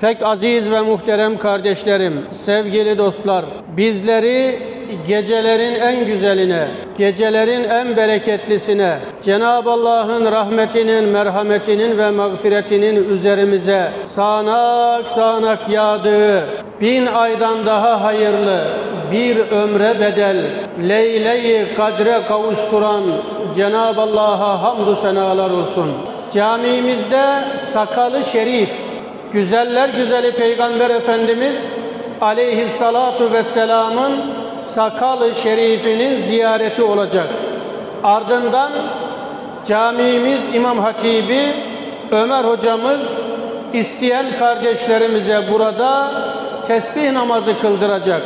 Pek aziz ve muhterem kardeşlerim, sevgili dostlar, bizleri gecelerin en güzeline, gecelerin en bereketlisine, Cenab-ı Allah'ın rahmetinin, merhametinin ve mağfiretinin üzerimize sağanak sağanak yağdığı, 1000 aydan daha hayırlı bir ömre bedel, Leyle-i Kadre kavuşturan Cenab-ı Allah'a hamdü senalar olsun. Camimizde sakalı şerif, güzeller güzeli Peygamber Efendimiz aleyhissalatu vesselamın sakal-ı şerifinin ziyareti olacak. Ardından camimiz İmam Hatibi Ömer hocamız isteyen kardeşlerimize burada tesbih namazı kıldıracak.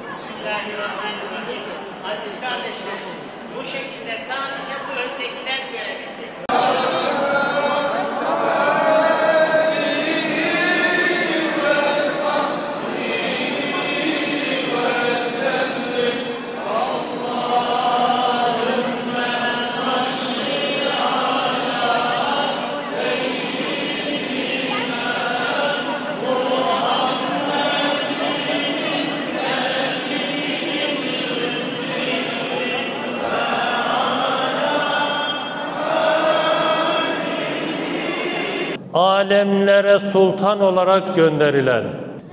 Bismillahirrahmanirrahim. Aziz kardeşlerim, bu şekilde sadece bu öndekiler görebilir. Alemlere sultan olarak gönderilen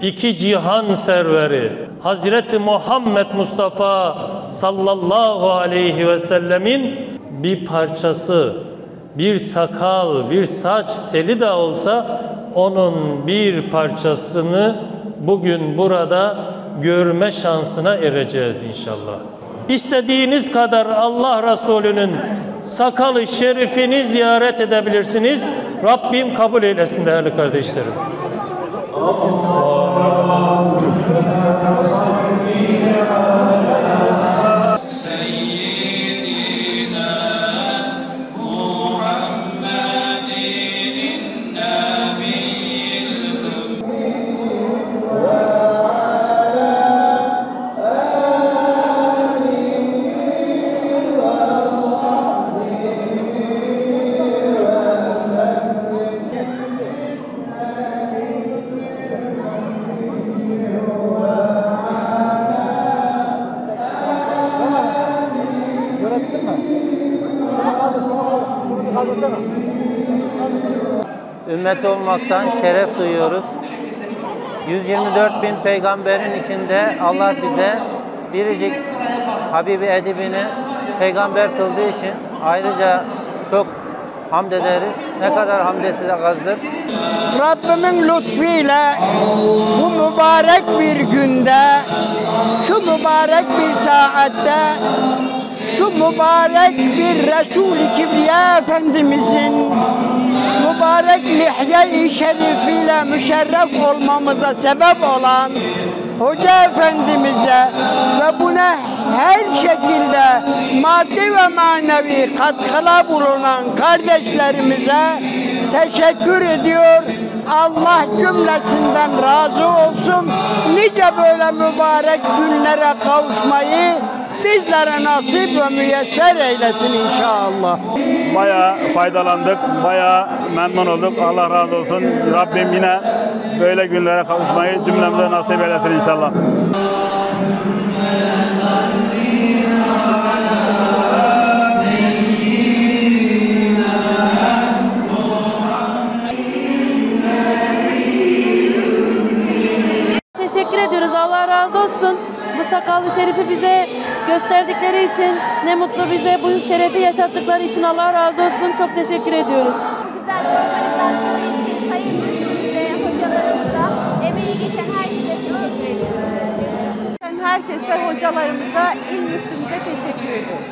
iki cihan serveri Hazreti Muhammed Mustafa sallallahu aleyhi ve sellemin bir parçası, bir sakal, bir saç teli de olsa onun bir parçasını bugün burada görme şansına ereceğiz inşallah. İstediğiniz kadar Allah Resulü'nün sakal-ı şerifini ziyaret edebilirsiniz. Rabbim kabul eylesin değerli kardeşlerim. Ümmet olmaktan şeref duyuyoruz. 124 bin peygamberin içinde Allah bize biricik Habibi Edibini peygamber kıldığı için ayrıca çok hamd ederiz. Ne kadar hamd etsek azdır. Rabbimin lütfuyla bu mübarek bir günde, şu mübarek bir saatte, şu mübarek bir Resul-i Kibriya Efendimizin mübarek lihye-i şerifiyle müşerref olmamıza sebep olan Hoca Efendimiz'e ve buna her şekilde maddi ve manevi katkıda bulunan kardeşlerimize teşekkür ediyor. Allah cümlesinden razı olsun. Nice böyle mübarek günlere kavuşmayı bizlere nasip ve müyesser eylesin inşallah. Bayağı faydalandık, bayağı memnun olduk. Allah razı olsun. Rabbim yine böyle günlere kavuşmayı cümlemize nasip eylesin inşallah. Teşekkür ediyoruz. Allah razı olsun. Bu sakallı şerifi bize gösterdikleri için ne mutlu bize, bu şerefi yaşattıkları için Allah razı olsun. Çok teşekkür ediyoruz. Güzel organizasyonu için Sayın Müftümüz ve hocalarımıza, emeği geçen herkese teşekkür ediyoruz. Herkese, hocalarımıza, il müftümüze teşekkür ediyorum.